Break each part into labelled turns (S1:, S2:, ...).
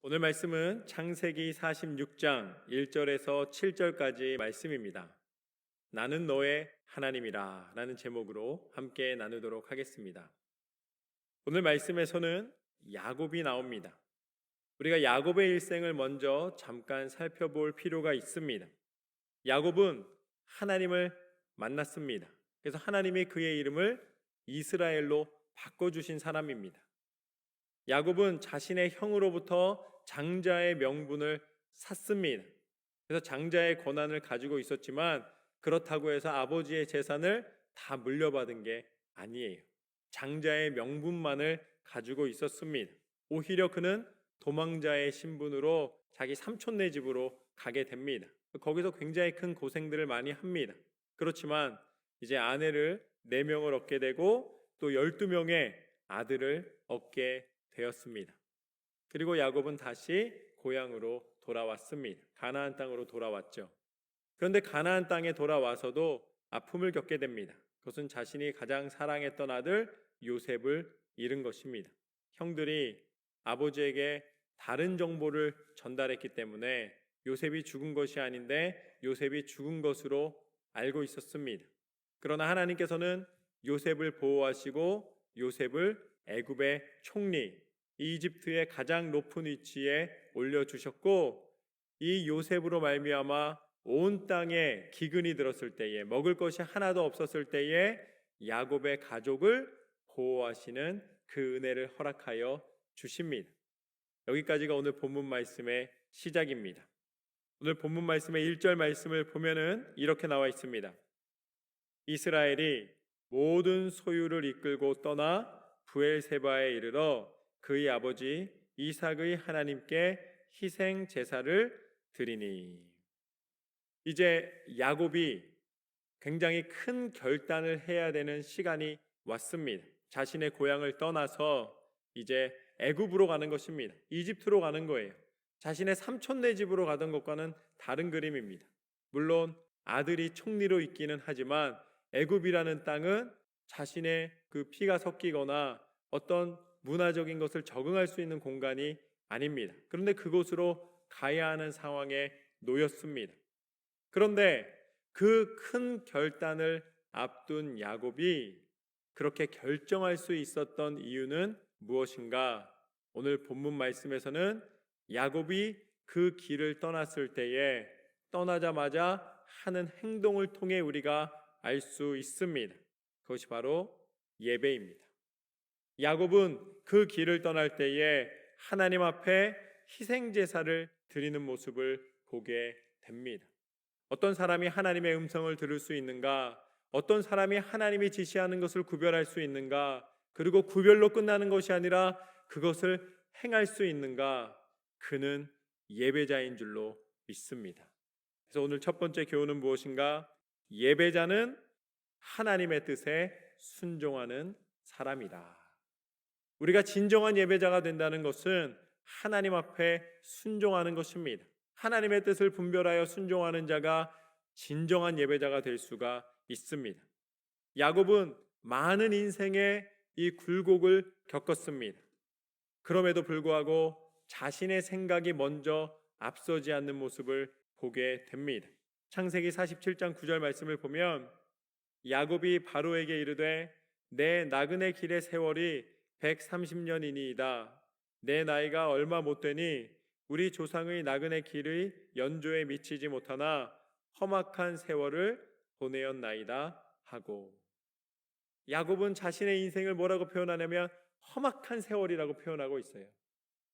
S1: 오늘 말씀은 창세기 46장 1절에서 7절까지 말씀입니다. 나는 너의 하나님이라 라는 제목으로 함께 나누도록 하겠습니다. 오늘 말씀에서는 야곱이 나옵니다. 우리가 야곱의 일생을 먼저 잠깐 살펴볼 필요가 있습니다. 야곱은 하나님을 만났습니다. 그래서 하나님이 그의 이름을 이스라엘로 바꿔주신 사람입니다. 야곱은 자신의 형으로부터 장자의 명분을 샀습니다. 그래서 장자의 권한을 가지고 있었지만 그렇다고 해서 아버지의 재산을 다 물려받은 게 아니에요. 장자의 명분만을 가지고 있었습니다. 오히려 그는 도망자의 신분으로 자기 삼촌네 집으로 가게 됩니다. 거기서 굉장히 큰 고생들을 많이 합니다. 그렇지만 이제 아내를 4명을 얻게 되고 또 12명의 아들을 얻게 되었습니다. 그리고 야곱은 다시 고향으로 돌아왔습니다. 가나안 땅으로 돌아왔죠. 그런데 가나안 땅에 돌아와서도 아픔을 겪게 됩니다. 그것은 자신이 가장 사랑했던 아들 요셉을 잃은 것입니다. 형들이 아버지에게 다른 정보를 전달했기 때문에 요셉이 죽은 것이 아닌데 요셉이 죽은 것으로 알고 있었습니다. 그러나 하나님께서는 요셉을 보호하시고 요셉을 애굽의 총리, 이집트의 가장 높은 위치에 올려주셨고, 이 요셉으로 말미암아 온 땅에 기근이 들었을 때에, 먹을 것이 하나도 없었을 때에 야곱의 가족을 보호하시는 그 은혜를 허락하여 주십니다. 여기까지가 오늘 본문 말씀의 시작입니다. 오늘 본문 말씀의 1절 말씀을 보면은 이렇게 나와 있습니다. 이스라엘이 모든 소유를 이끌고 떠나 브엘세바에 이르러 그의 아버지 이삭의 하나님께 희생 제사를 드리니. 이제 야곱이 굉장히 큰 결단을 해야 되는 시간이 왔습니다. 자신의 고향을 떠나서 이제 애굽으로 가는 것입니다. 이집트로 가는 거예요. 자신의 삼촌네 집으로 가던 것과는 다른 그림입니다. 물론 아들이 총리로 있기는 하지만 애굽이라는 땅은 자신의 그 피가 섞이거나 어떤 문화적인 것을 적응할 수 있는 공간이 아닙니다. 그런데 그곳으로 가야 하는 상황에 놓였습니다. 그런데 그 큰 결단을 앞둔 야곱이 그렇게 결정할 수 있었던 이유는 무엇인가? 오늘 본문 말씀에서는 야곱이 그 길을 떠났을 때에 떠나자마자 하는 행동을 통해 우리가 알 수 있습니다. 그것이 바로 예배입니다. 야곱은 그 길을 떠날 때에 하나님 앞에 희생 제사를 드리는 모습을 보게 됩니다. 어떤 사람이 하나님의 음성을 들을 수 있는가? 어떤 사람이 하나님이 지시하는 것을 구별할 수 있는가? 그리고 구별로 끝나는 것이 아니라 그것을 행할 수 있는가? 그는 예배자인 줄로 믿습니다. 그래서 오늘 첫 번째 교훈은 무엇인가? 예배자는 하나님의 뜻에 순종하는 사람이다. 우리가 진정한 예배자가 된다는 것은 하나님 앞에 순종하는 것입니다. 하나님의 뜻을 분별하여 순종하는 자가 진정한 예배자가 될 수가 있습니다. 야곱은 많은 인생의 이 굴곡을 겪었습니다. 그럼에도 불구하고 자신의 생각이 먼저 앞서지 않는 모습을 보게 됩니다. 창세기 47장 9절 말씀을 보면 야곱이 바로에게 이르되 내 나그네 길의 세월이 130년이니이다. 내 나이가 얼마 못 되니 우리 조상의 나그네 길의 연조에 미치지 못하나 험악한 세월을 보내었나이다 하고. 야곱은 자신의 인생을 뭐라고 표현하냐면 험악한 세월이라고 표현하고 있어요.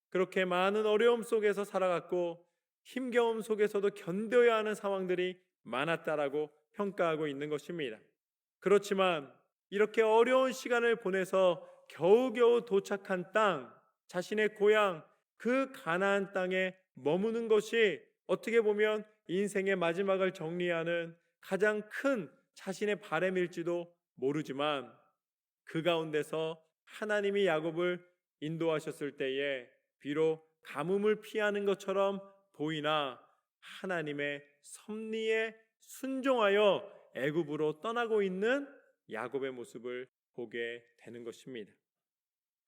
S1: 그렇게 많은 어려움 속에서 살아갔고 힘겨움 속에서도 견뎌야 하는 상황들이 많았다라고 평가하고 있는 것입니다. 그렇지만 이렇게 어려운 시간을 보내서 겨우겨우 도착한 땅, 자신의 고향, 그 가나안 땅에 머무는 것이 어떻게 보면 인생의 마지막을 정리하는 가장 큰 자신의 바람일지도 모르지만 그 가운데서 하나님이 야곱을 인도하셨을 때에 비록 가뭄을 피하는 것처럼 보이나 하나님의 섭리에 순종하여 애굽으로 떠나고 있는 야곱의 모습을 보게 되는 것입니다.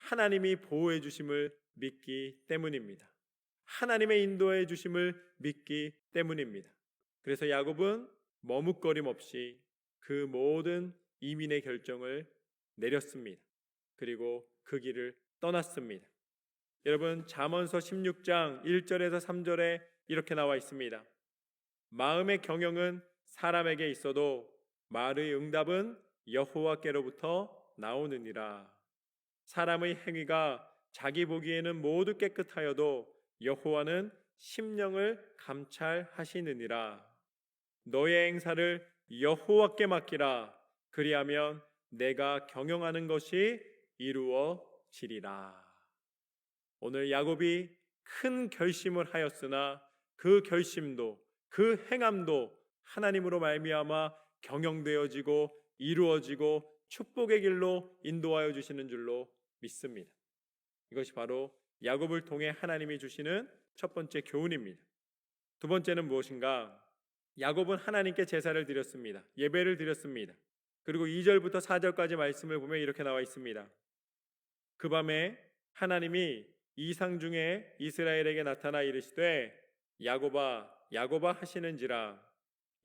S1: 하나님이 보호해 주심을 믿기 때문입니다. 하나님의 인도해 주심을 믿기 때문입니다. 그래서 야곱은 머뭇거림 없이 그 모든 이민의 결정을 내렸습니다. 그리고 그 길을 떠났습니다. 여러분, 잠언서 16장 1절에서 3절에 이렇게 나와 있습니다. 마음의 경영은 사람에게 있어도 말의 응답은 여호와께로부터 나오느니라. 사람의 행위가 자기 보기에는 모두 깨끗하여도 여호와는 심령을 감찰하시느니라. 너의 행사를 여호와께 맡기라. 그리하면 내가 경영하는 것이 이루어지리라. 오늘 야곱이 큰 결심을 하였으나 그 결심도 그 행함도 하나님으로 말미암아 경영되어지고 이루어지고 축복의 길로 인도하여 주시는 줄로 믿습니다. 이것이 바로 야곱을 통해 하나님이 주시는 첫 번째 교훈입니다. 두 번째는 무엇인가? 야곱은 하나님께 제사를 드렸습니다. 예배를 드렸습니다. 그리고 2절부터 4절까지 말씀을 보면 이렇게 나와 있습니다. 그 밤에 하나님이 이상 중에 이스라엘에게 나타나 이르시되 야곱아 야곱아 하시는지라.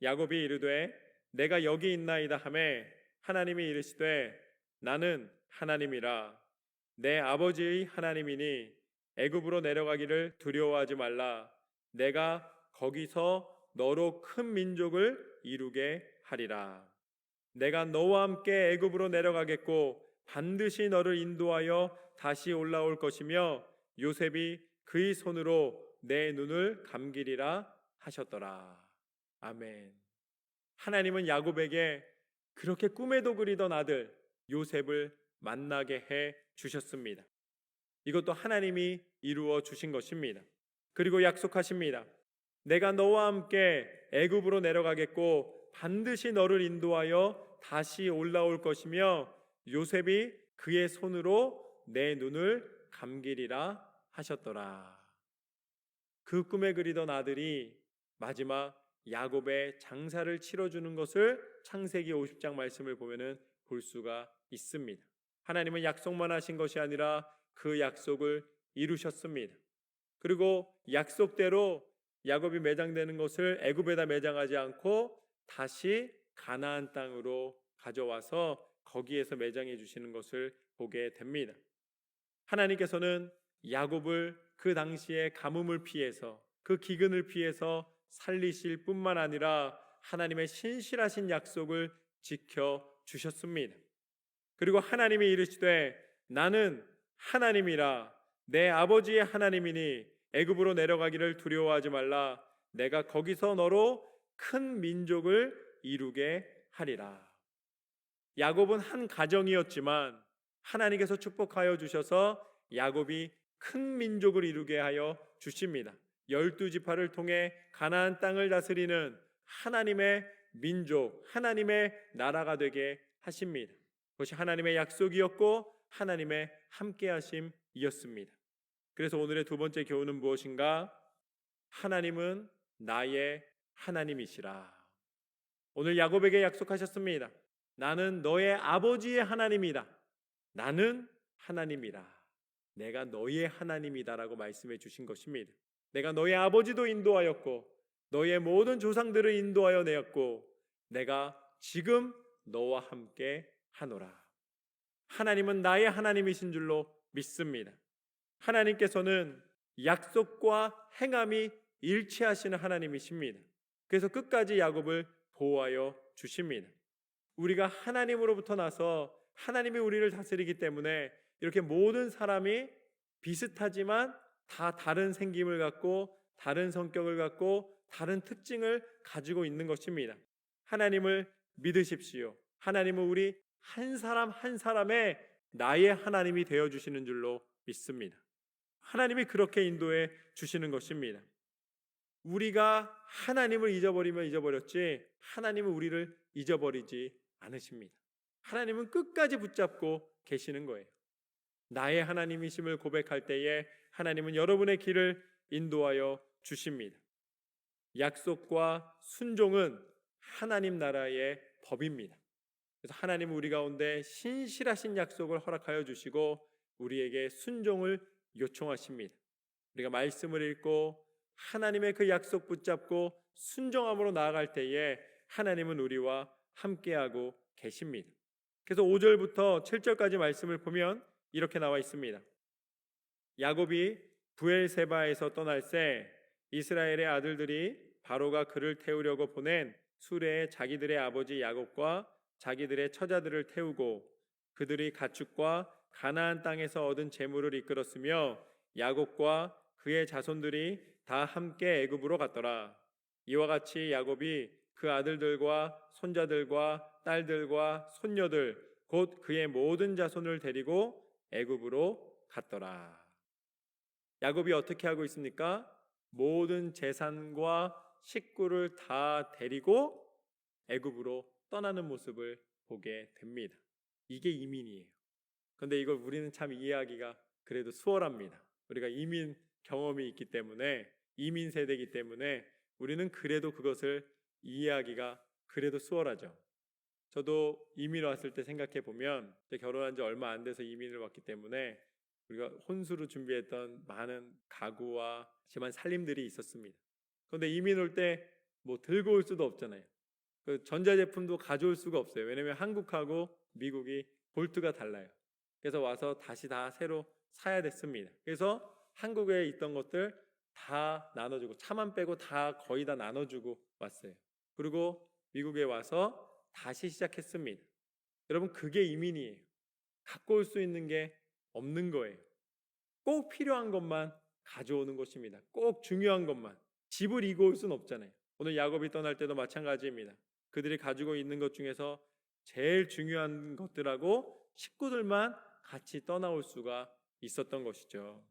S1: 야곱이 이르되 내가 여기 있나이다 하매 하나님이 이르시되 나는 하나님이라. 내 아버지의 하나님이니 애굽으로 내려가기를 두려워하지 말라. 내가 거기서 너로 큰 민족을 이루게 하리라. 내가 너와 함께 애굽으로 내려가겠고 반드시 너를 인도하여 다시 올라올 것이며 요셉이 그의 손으로 내 눈을 감기리라 하셨더라. 아멘. 하나님은 야곱에게 그렇게 꿈에도 그리던 아들 요셉을 만나게 해 주셨습니다. 이것도 하나님이 이루어 주신 것입니다. 그리고 약속하십니다. 내가 너와 함께 애굽으로 내려가겠고 반드시 너를 인도하여 다시 올라올 것이며 요셉이 그의 손으로 내 눈을 감기리라 하셨더라. 그 꿈에 그리던 아들이 마지막 야곱의 장사를 치러주는 것을 창세기 50장 말씀을 보면은 볼 수가 있습니다. 하나님은 약속만 하신 것이 아니라 그 약속을 이루셨습니다. 그리고 약속대로 야곱이 매장되는 것을 애굽에다 매장하지 않고 다시 가나안 땅으로 가져와서 거기에서 매장해 주시는 것을 보게 됩니다. 하나님께서는 야곱을 그 당시에 가뭄을 피해서 그 기근을 피해서 살리실 뿐만 아니라 하나님의 신실하신 약속을 지켜 주셨습니다. 그리고 하나님이 이르시되 나는 하나님이라. 내 아버지의 하나님이니 애굽으로 내려가기를 두려워하지 말라. 내가 거기서 너로 큰 민족을 이루게 하리라. 야곱은 한 가정이었지만 하나님께서 축복하여 주셔서 야곱이 큰 민족을 이루게 하여 주십니다. 12지파를 통해 가나안 땅을 다스리는 하나님의 민족, 하나님의 나라가 되게 하십니다. 그것이 하나님의 약속이었고 하나님의 함께하심이었습니다. 그래서 오늘의 두 번째 교훈은 무엇인가? 하나님은 나의 하나님이시라. 오늘 야곱에게 약속하셨습니다. 나는 너의 아버지의 하나님이다. 나는 하나님이라. 내가 너의 하나님이다라고 말씀해 주신 것입니다. 내가 너의 아버지도 인도하였고 너의 모든 조상들을 인도하여 내었고 내가 지금 너와 함께 하노라. 하나님은 나의 하나님이신 줄로 믿습니다. 하나님께서는 약속과 행함이 일치하시는 하나님이십니다. 그래서 끝까지 야곱을 보호하여 주십니다. 우리가 하나님으로부터 나서 하나님이 우리를 다스리기 때문에 이렇게 모든 사람이 비슷하지만 다 다른 생김을 갖고 다른 성격을 갖고 다른 특징을 가지고 있는 것입니다. 하나님을 믿으십시오. 하나님은 우리 한 사람 한 사람의 나의 하나님이 되어주시는 줄로 믿습니다. 하나님이 그렇게 인도해 주시는 것입니다. 우리가 하나님을 잊어버리면 잊어버렸지 하나님은 우리를 잊어버리지 않으십니다. 하나님은 끝까지 붙잡고 계시는 거예요. 나의 하나님이심을 고백할 때에 하나님은 여러분의 길을 인도하여 주십니다. 약속과 순종은 하나님 나라의 법입니다. 그래서 하나님은 우리 가운데 신실하신 약속을 허락하여 주시고 우리에게 순종을 요청하십니다. 우리가 말씀을 읽고 하나님의 그 약속 붙잡고 순종함으로 나아갈 때에 하나님은 우리와 함께하고 계십니다. 그래서 5절부터 7절까지 말씀을 보면 이렇게 나와 있습니다. 야곱이 부엘세바에서 떠날 새 이스라엘의 아들들이 바로가 그를 태우려고 보낸 수레에 자기들의 아버지 야곱과 자기들의 처자들을 태우고 그들이 가축과 가나안 땅에서 얻은 재물을 이끌었으며 야곱과 그의 자손들이 다 함께 애굽으로 갔더라. 이와 같이 야곱이 그 아들들과 손자들과 딸들과 손녀들 곧 그의 모든 자손을 데리고 애굽으로 갔더라. 야곱이 어떻게 하고 있습니까? 모든 재산과 식구를 다 데리고 애굽으로 떠나는 모습을 보게 됩니다. 이게 이민이에요. 그런데 이걸 우리는 참 이해하기가 그래도 수월합니다. 우리가 이민 경험이 있기 때문에, 이민 세대이기 때문에 우리는 그래도 그것을 이해하기가 그래도 수월하죠. 저도 이민 왔을 때 생각해 보면, 결혼한 지 얼마 안 돼서 이민을 왔기 때문에 우리가 혼수로 준비했던 많은 가구와 집안 살림들이 있었습니다. 그런데 이민 올 때 뭐 들고 올 수도 없잖아요. 그 전자제품도 가져올 수가 없어요. 왜냐하면 한국하고 미국이 볼트가 달라요. 그래서 와서 다시 다 새로 사야 됐습니다. 그래서 한국에 있던 것들 다 나눠주고, 차만 빼고 다 거의 다 나눠주고 왔어요. 그리고 미국에 와서 다시 시작했습니다. 여러분, 그게 이민이에요. 갖고 올 수 있는 게 없는 거예요. 꼭 필요한 것만 가져오는 것입니다. 꼭 중요한 것만. 집을 이고 올 수는 없잖아요. 오늘 야곱이 떠날 때도 마찬가지입니다. 그들이 가지고 있는 것 중에서 제일 중요한 것들하고 식구들만 같이 떠나올 수가 있었던 것이죠.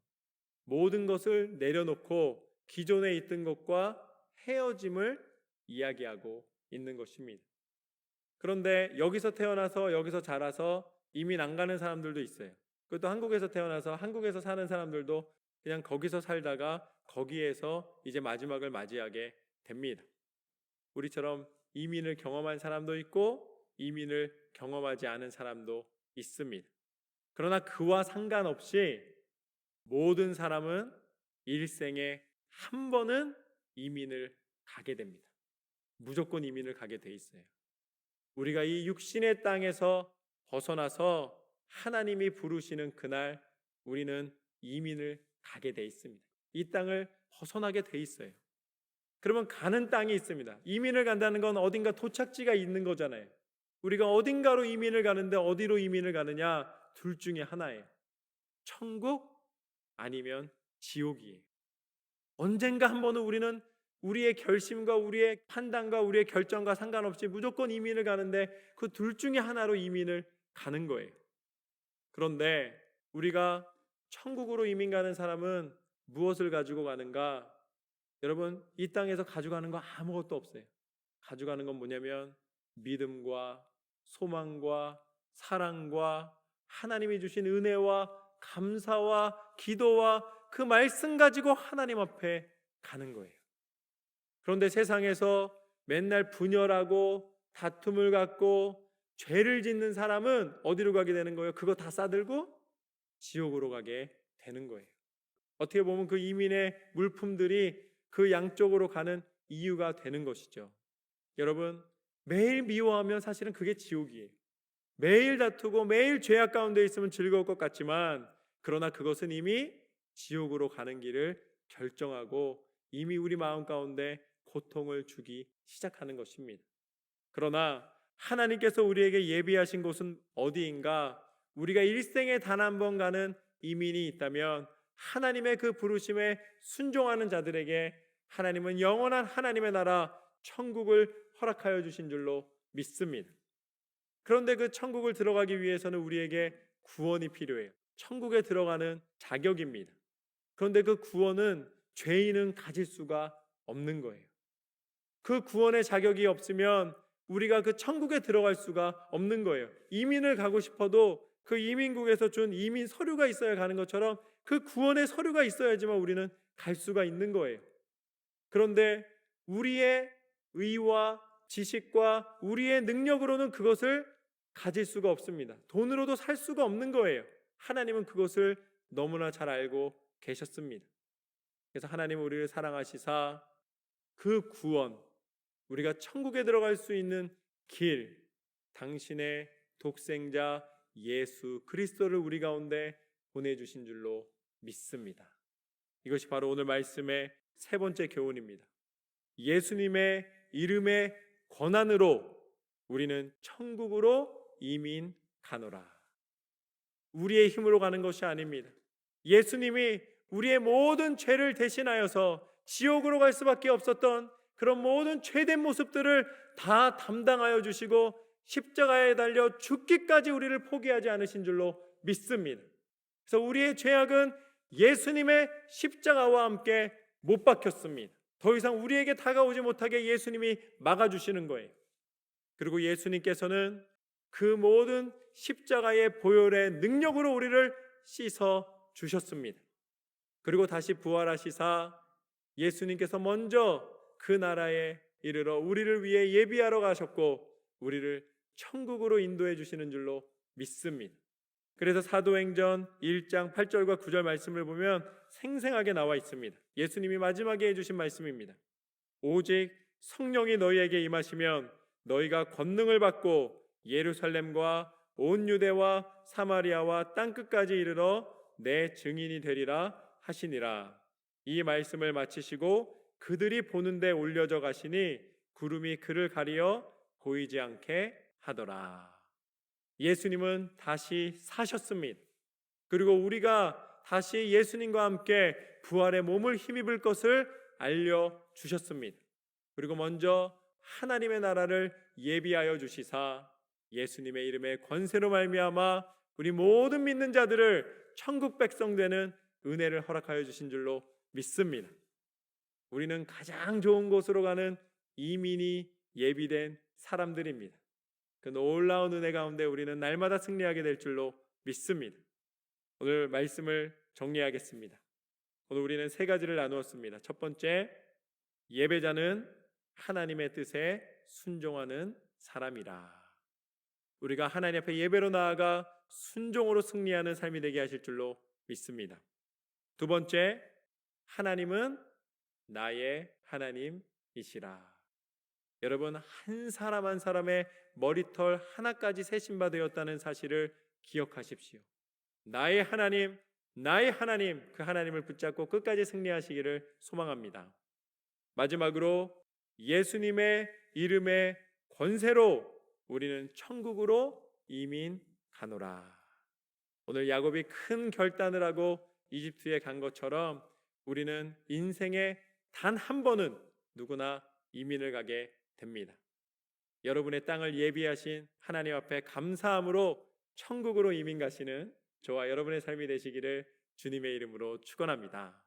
S1: 모든 것을 내려놓고 기존에 있던 것과 헤어짐을 이야기하고 있는 것입니다. 그런데 여기서 태어나서 여기서 자라서 이민 안 가는 사람들도 있어요. 그것도 한국에서 태어나서 한국에서 사는 사람들도 그냥 거기서 살다가 거기에서 이제 마지막을 맞이하게 됩니다. 우리처럼 이민을 경험한 사람도 있고 이민을 경험하지 않은 사람도 있습니다. 그러나 그와 상관없이 모든 사람은 일생에 한 번은 이민을 가게 됩니다. 무조건 이민을 가게 돼 있어요. 우리가 이 육신의 땅에서 벗어나서 하나님이 부르시는 그날 우리는 이민을 가게 돼 있습니다. 이 땅을 벗어나게 돼 있어요. 그러면 가는 땅이 있습니다. 이민을 간다는 건 어딘가 도착지가 있는 거잖아요. 우리가 어딘가로 이민을 가는데 어디로 이민을 가느냐? 둘 중에 하나예요. 천국 아니면 지옥이에요. 언젠가 한 번은 우리는 우리의 결심과 우리의 판단과 우리의 결정과 상관없이 무조건 이민을 가는데 그 둘 중에 하나로 이민을 가는 거예요. 그런데 우리가 천국으로 이민 가는 사람은 무엇을 가지고 가는가? 여러분, 이 땅에서 가져가는 거 아무것도 없어요. 가져가는 건 뭐냐면 믿음과 소망과 사랑과 하나님이 주신 은혜와 감사와 기도와 그 말씀 가지고 하나님 앞에 가는 거예요. 그런데 세상에서 맨날 분열하고 다툼을 갖고 죄를 짓는 사람은 어디로 가게 되는 거예요? 그거 다 싸들고 지옥으로 가게 되는 거예요. 어떻게 보면 그 이민의 물품들이 그 양쪽으로 가는 이유가 되는 것이죠. 여러분, 매일 미워하면 사실은 그게 지옥이에요. 매일 다투고 매일 죄악 가운데 있으면 즐거울 것 같지만 그러나 그것은 이미 지옥으로 가는 길을 결정하고 이미 우리 마음 가운데 고통을 주기 시작하는 것입니다. 그러나 하나님께서 우리에게 예비하신 곳은 어디인가? 우리가 일생에 단 한 번 가는 이민이 있다면 하나님의 그 부르심에 순종하는 자들에게 하나님은 영원한 하나님의 나라 천국을 허락하여 주신 줄로 믿습니다. 그런데 그 천국을 들어가기 위해서는 우리에게 구원이 필요해요. 천국에 들어가는 자격입니다. 그런데 그 구원은 죄인은 가질 수가 없는 거예요. 그 구원의 자격이 없으면 우리가 그 천국에 들어갈 수가 없는 거예요. 이민을 가고 싶어도 그 이민국에서 준 이민 서류가 있어야 가는 것처럼 그 구원의 서류가 있어야지만 우리는 갈 수가 있는 거예요. 그런데 우리의 의와 지식과 우리의 능력으로는 그것을 가질 수가 없습니다. 돈으로도 살 수가 없는 거예요. 하나님은 그것을 너무나 잘 알고 계셨습니다. 그래서 하나님은 우리를 사랑하시사 그 구원, 우리가 천국에 들어갈 수 있는 길, 당신의 독생자 예수 그리스도를 우리 가운데 보내주신 줄로 믿습니다. 이것이 바로 오늘 말씀의 세 번째 교훈입니다. 예수님의 이름의 권한으로 우리는 천국으로 이민 가노라. 우리의 힘으로 가는 것이 아닙니다. 예수님이 우리의 모든 죄를 대신하여서 지옥으로 갈 수밖에 없었던 그런 모든 죄된 모습들을 다 담당하여 주시고 십자가에 달려 죽기까지 우리를 포기하지 않으신 줄로 믿습니다. 그래서 우리의 죄악은 예수님의 십자가와 함께 못 박혔습니다. 더 이상 우리에게 다가오지 못하게 예수님이 막아주시는 거예요. 그리고 예수님께서는 그 모든 십자가의 보혈의 능력으로 우리를 씻어 주셨습니다. 그리고 다시 부활하시사 예수님께서 먼저 그 나라에 이르러 우리를 위해 예비하러 가셨고 우리를 천국으로 인도해 주시는 줄로 믿습니다. 그래서 사도행전 1장 8절과 9절 말씀을 보면 생생하게 나와 있습니다. 예수님이 마지막에 해주신 말씀입니다. 오직 성령이 너희에게 임하시면 너희가 권능을 받고 예루살렘과 온 유대와 사마리아와 땅끝까지 이르러 내 증인이 되리라 하시니라. 이 말씀을 마치시고 그들이 보는데 올려져 가시니 구름이 그를 가리어 보이지 않게 하더라. 예수님은 다시 사셨습니다. 그리고 우리가 다시 예수님과 함께 부활의 몸을 힘입을 것을 알려주셨습니다. 그리고 먼저 하나님의 나라를 예비하여 주시사 예수님의 이름의 권세로 말미암아 우리 모든 믿는 자들을 천국 백성 되는 은혜를 허락하여 주신 줄로 믿습니다. 우리는 가장 좋은 곳으로 가는 이민이 예비된 사람들입니다. 그 놀라운 은혜 가운데 우리는 날마다 승리하게 될 줄로 믿습니다. 오늘 말씀을 정리하겠습니다. 오늘 우리는 세 가지를 나누었습니다. 첫 번째, 예배자는 하나님의 뜻에 순종하는 사람이라. 우리가 하나님 앞에 예배로 나아가 순종으로 승리하는 삶이 되게 하실 줄로 믿습니다. 두 번째, 하나님은 나의 하나님이시라. 여러분, 한 사람 한 사람의 머리털 하나까지 세심바 되었다는 사실을 기억하십시오. 나의 하나님, 나의 하나님, 그 하나님을 붙잡고 끝까지 승리하시기를 소망합니다. 마지막으로 예수님의 이름의 권세로 우리는 천국으로 이민 가노라. 오늘 야곱이 큰 결단을 하고 이집트에 간 것처럼 우리는 인생에 단 한 번은 누구나 이민을 가게 됩니다. 여러분의 땅을 예비하신 하나님 앞에 감사함으로 천국으로 이민 가시는 저와 여러분의 삶이 되시기를 주님의 이름으로 축원합니다.